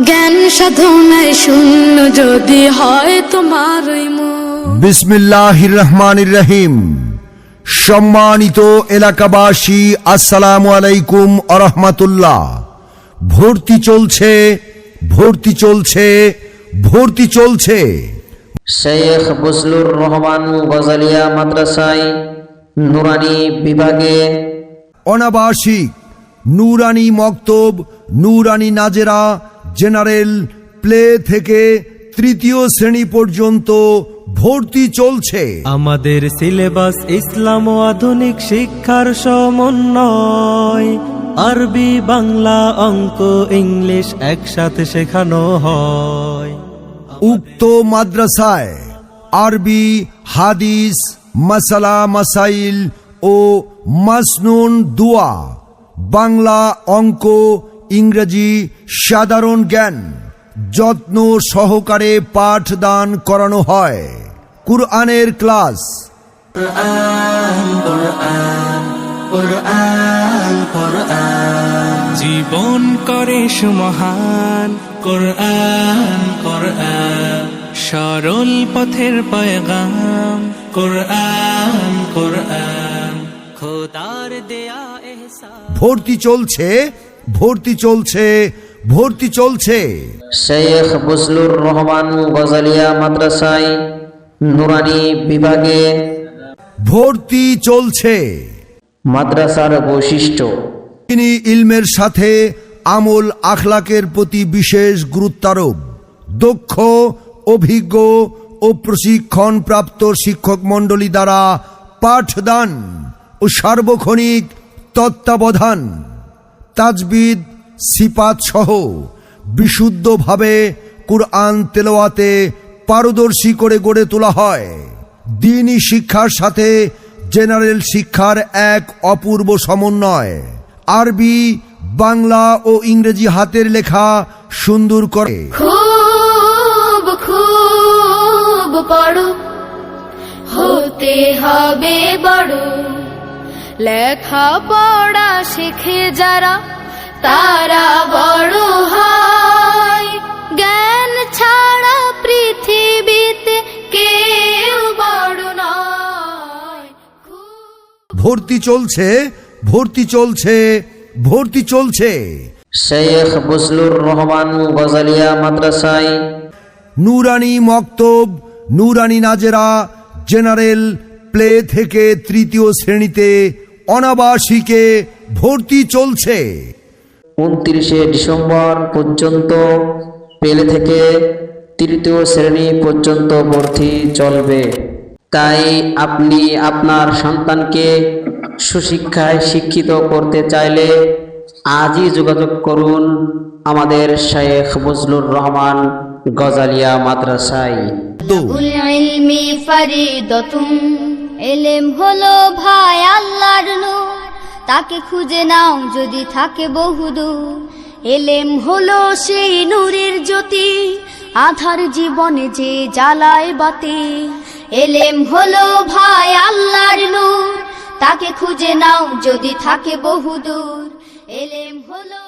জ্ঞান সাধনায় শূন্য যদি হয় তোমার মন। বিসমিল্লাহির রহমানির রহিম। সম্মানিত এলাকাবাসী, আসসালামু আলাইকুম ওয়া রাহমাতুল্লাহ। ভর্তি চলছে, ভর্তি চলছে, ভর্তি চলছে। শেখ বজলুর রহমান গজালিয়া মাদ্রাসায় নুরানি বিভাগে অনাবাসিক নুরানি মক্তব, নুরানি নাজেরা জেনারেল প্লে থেকে তৃতীয় শ্রেণী পর্যন্ত ভর্তি চলছে। আমাদের সিলেবাস ইসলাম ও আধুনিক শিক্ষার সমন্বয়। আরবি, বাংলা, অঙ্ক, ইংলিশ একসাথে শেখানো হয়। উক্ত মাদ্রাসায় আরবি, হাদিস, মাসালা মাসাইল ও মাসনুন দুয়া, বাংলা, অঙ্ক, ইংরেজি, সাধারণ জ্ঞান যত্ন সহকারে পাঠদান করানো হয়। কুরআনের ক্লাস, জীবন করে সুমহান কোরআন কোরআন, সরল পথের পয়গাম কোরআন কোরআন, খোদার দেয়া এহসান। ভর্তি চলছে, ভর্তি চলছে, ভর্তি চলছে। শেখ বজলুর রহমান গজালিয়া মাদ্রাসায় নুরানি বিভাগে ভর্তি চলছে। মাদ্রাসার বৈশিষ্ট্য: তিনি ইলমের সাথে আমল আখলাকের প্রতি বিশেষ গুরুত্বারোপ। দক্ষ, অভিজ্ঞ ও প্রশিক্ষণ প্রাপ্ত শিক্ষক মণ্ডলী দ্বারা পাঠদান ও সার্বক্ষণিক তত্ত্বাবধান, তাজবিদ, সিপাত সহ বিশুদ্ধভাবে কুরআন তেলাওয়াতে পারদর্শী করে গড়ে তোলা হয়। দ্বীনি শিক্ষার সাথে জেনারেল শিক্ষার এক অপূর্ব সমন্বয়। আরবি, বাংলা ও ইংরেজি হাতের লেখা সুন্দর করে। খুব খুব পড়ো, হতে হবে বড়। লেখা পড়া শিখে যারা, তারা বড় হয়। জ্ঞান ছাড়া পৃথিবীতে কেউ বড় নয়। ভর্তি চলছে, ভর্তি চলছে, ভর্তি চলছে। শেখ বজলুর রহমান গজালিয়া মাদ্রাসায় নুরানি মক্তব, নুরানি নাজেরা জেনারেল প্লে থেকে তৃতীয় শ্রেণীতে অনাবাসিকে ভর্তি চলছে। 29শে ডিসেম্বর পর্যন্ত প্লে থেকে তৃতীয় শ্রেণী পর্যন্ত ভর্তি চলবে। তাই আপনি আপনার সন্তানকে সুশিক্ষায় শিক্ষিত করতে চাইলে আজই যোগাযোগ করুন আমাদের শেখ বজলুর রহমান গজালিয়া মাদ্রাসায়। ইলমি ফরিদতুম, ইলম হলো ভাই আল্লাহর নূর, তাকে খুঁজে নাও যদি থাকে বহুদূর। ইলম হলো সেই নূরের জ্যোতি, আধার জীবনে যে জ্বালায় বাতি। ইলম হলো ভাই আল্লাহর নূর, তাকে খুঁজে নাও যদি থাকে বহুদূর। ইলম হলো